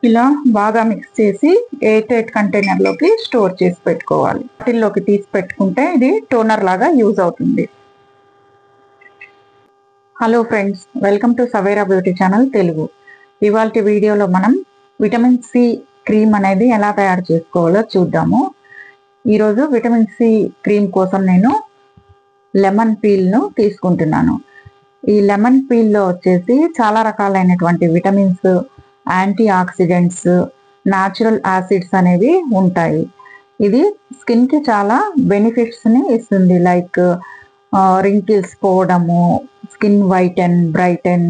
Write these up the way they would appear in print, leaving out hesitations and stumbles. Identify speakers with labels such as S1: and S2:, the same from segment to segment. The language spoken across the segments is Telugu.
S1: ఇలా బాగా మిక్స్ చేసి ఎయిర్ టైట్ కంటైనర్ లోకి స్టోర్ చేసి పెట్టుకోవాలి. బాటిల్లోకి తీసి పెట్టుకుంటే ఇది టోనర్ లాగా యూజ్ అవుతుంది. Hello friends, welcome to Savera beauty channel Telugu. ఇవాల్టి వీడియోలో మనం విటమిన్ సి క్రీమ్ అనేది ఎలా తయారు చేసుకోవాలో చూద్దాము. ఈరోజు విటమిన్ సి క్రీమ్ కోసం నేను లెమన్ పీల్ను తీసుకుంటున్నాను. ఈ లెమన్ పీల్లో వచ్చేసి చాలా రకాలైనటువంటి vitamins, antioxidants, natural acids అనేవి ఉంటాయి. ఇది స్కిన్ కి చాలా బెనిఫిట్స్ ని ఇస్తుంది. లైక్ రింకిల్స్ పోవడము, skin whiten, brighten,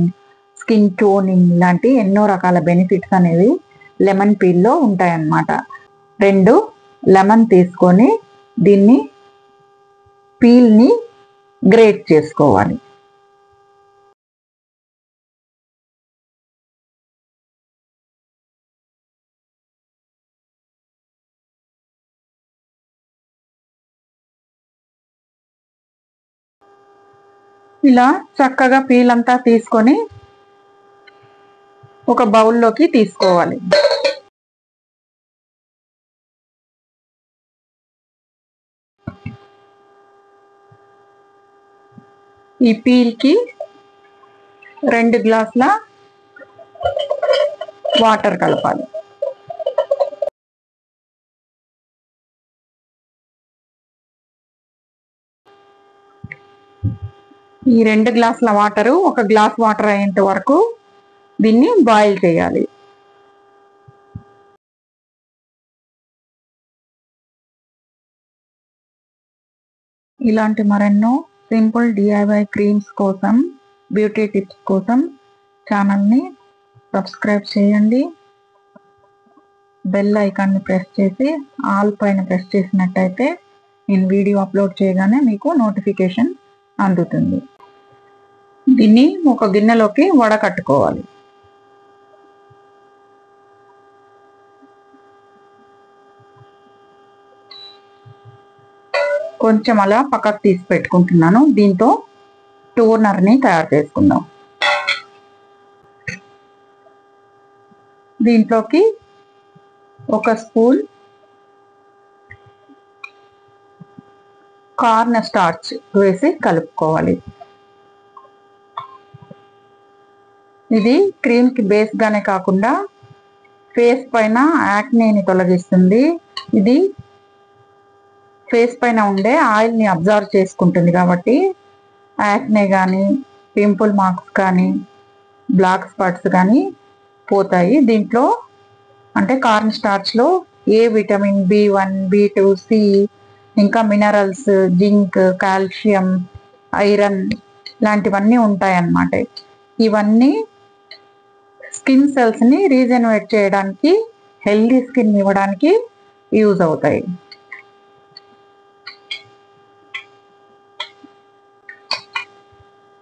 S1: skin toning లాంటి ఎన్నో రకాల బెనిఫిట్స్ అనేవి లెమన్ పీల్లో ఉంటాయన్నమాట. 2 లెమన్ తీసుకొని దీన్ని పీల్ని గ్రేట్ చేసుకోవాలి. ఇలా చక్కగా పీల్ అంతా తీసుకొని ఒక బౌల్లోకి తీసుకోవాలి. ఈ పీల్కి 2 గ్లాసుల వాటర్ కలపాలి. ఈ 2 గ్లాసుల వాటరు 1 గ్లాస్ వాటర్ అయ్యేంత వరకు దీన్ని బాయిల్ చేయాలి. ఇలాంటి మరెన్నో సింపుల్ డిఐవై క్రీమ్స్ కోసం, బ్యూటీ టిప్స్ కోసం ఛానల్ని సబ్స్క్రైబ్ చేయండి. బెల్ ఐకాన్ని ప్రెస్ చేసి ఆల్ పైన ప్రెస్ చేసినట్టయితే నేను వీడియో అప్లోడ్ చేయగానే మీకు నోటిఫికేషన్ అందుతుంది. దీన్ని ఒక గిన్నెలోకి వడకట్టుకోవాలి. కొంచెం అలా పక్కకు తీసి పెట్టుకుంటున్నాను. దీంతో టోనర్ని తయారు చేసుకుందాం. దీంట్లోకి 1 స్పూన్ కార్న్ స్టార్చ్ వేసి కలుపుకోవాలి. ఇది క్రీమ్ కి బేస్ గానే కాకుండా ఫేస్ పైన యాక్నేని తొలగిస్తుంది. ఇది ఫేస్ పైన ఉండే ఆయిల్ ని అబ్జర్వ్ చేసుకుంటుంది కాబట్టి యాక్నే కానీ, పింపుల్ మార్క్స్ కానీ, బ్లాక్ స్పాట్స్ కానీ పోతాయి. దీంట్లో అంటే కార్న్ స్టార్చ్ లో ఏ విటమిన్ B1, B2, C, ఇంకా మినరల్స్, జింక్, కాల్షియం, ఐరన్ లాంటివన్నీ ఉంటాయన్నమాట. ఇవన్నీ స్కిన్ సెల్స్ ని రీజనరేట్ చేయడానికి, హెల్దీ స్కిన్ ఇవ్వడానికి యూజ్ అవుతాయి.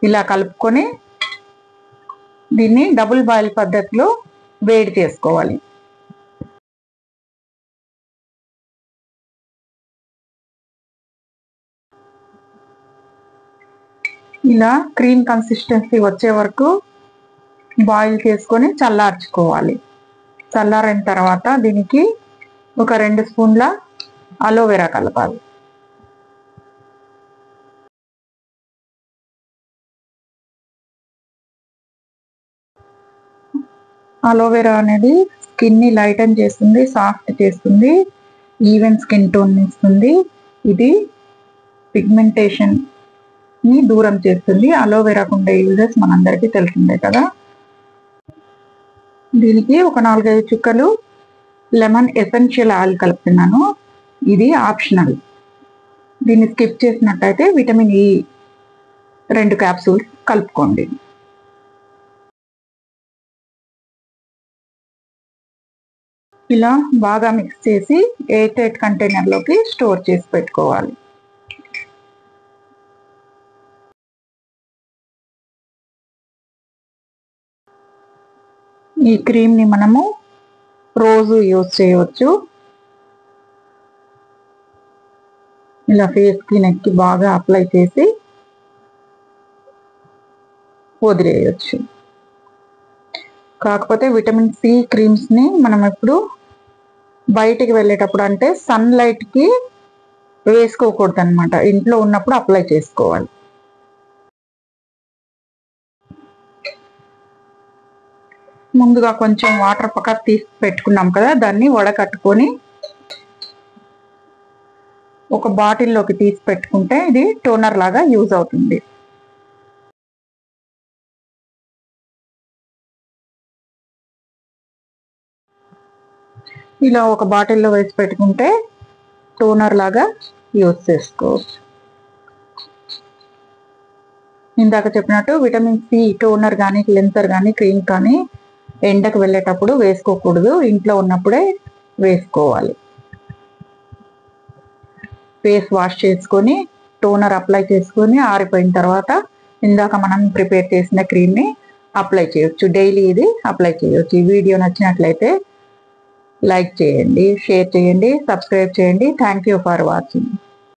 S1: ఇలా కలుపుకొని దీన్ని డబుల్ బాయిల్ పద్ధతిలో వేడి చేసుకోవాలి. ఇలా క్రీమ్ కన్సిస్టెన్సీ వచ్చే వరకు బాయిల్ చేసుకొని చల్లార్చుకోవాలి. చల్లారిన తర్వాత దీనికి ఒక 2 స్పూన్ల అలోవెరా కలపాలి. అలోవెరా అనేది స్కిన్ ని లైటన్ చేస్తుంది, సాఫ్ట్ చేస్తుంది, ఈవెన్ స్కిన్ టోన్ ఇస్తుంది. ఇది పిగ్మెంటేషన్ ని దూరం చేస్తుంది. అలోవెరాకు ఉండే యూజెస్ మనందరికీ తెలిసిందే కదా. దీనికి ఒక 4-5 చుక్కలు లెమన్ ఎసెన్షియల్ ఆయిల్ కలుపుతున్నాను. ఇది ఆప్షనల్. దీన్ని స్కిప్ చేసినట్టయితే విటమిన్ E 2 క్యాప్సూల్స్ కలుపుకోండి. ఇలా బాగా మిక్స్ చేసి ఎయిర్ టైట్ కంటైనర్ లోకి స్టోర్ చేసి పెట్టుకోవాలి. ఈ క్రీమ్ ని మనము రోజు యూజ్ చేయవచ్చు. ఇలా ఫేస్ కి, నెక్ కి బాగా అప్లై చేసి వదిలేయచ్చు. కాకపోతే విటమిన్ సి క్రీమ్స్ని మనం ఎప్పుడు బయటికి వెళ్ళేటప్పుడు అంటే సన్లైట్కి వేసుకోకూడదు అనమాట, ఇంట్లో ఉన్నప్పుడు అప్లై చేసుకోవాలి. ముందుగా కొంచెం వాటర్ పక్కకు తీసి పెట్టుకున్నాం కదా, దాన్ని వడకట్టుకొని ఒక బాటిల్లోకి తీసి పెట్టుకుంటే ఇది టోనర్ లాగా యూజ్ అవుతుంది. ఇలా ఒక బాటిల్లో వేసి పెట్టుకుంటే టోనర్ లాగా యూజ్ చేసుకోవచ్చు. ఇందాక చెప్పినట్టు విటమిన్ సి టోనర్ కానీ క్లెన్సర్ కానీ క్రీమ్ కానీ ఎండకు వెళ్ళేటప్పుడు వేసుకోకూడదు, ఇంట్లో ఉన్నప్పుడే వేసుకోవాలి. ఫేస్ వాష్ చేసుకొని టోనర్ అప్లై చేసుకొని ఆరిపోయిన తర్వాత ఇందాక మనం ప్రిపేర్ చేసిన క్రీమ్ని అప్లై చేయొచ్చు. డైలీ ఇది అప్లై చేయొచ్చు. ఈ వీడియో నచ్చినట్లయితే లైక్ చేయండి, షేర్ చేయండి, సబ్స్క్రైబ్ చేయండి. Thank you for watching.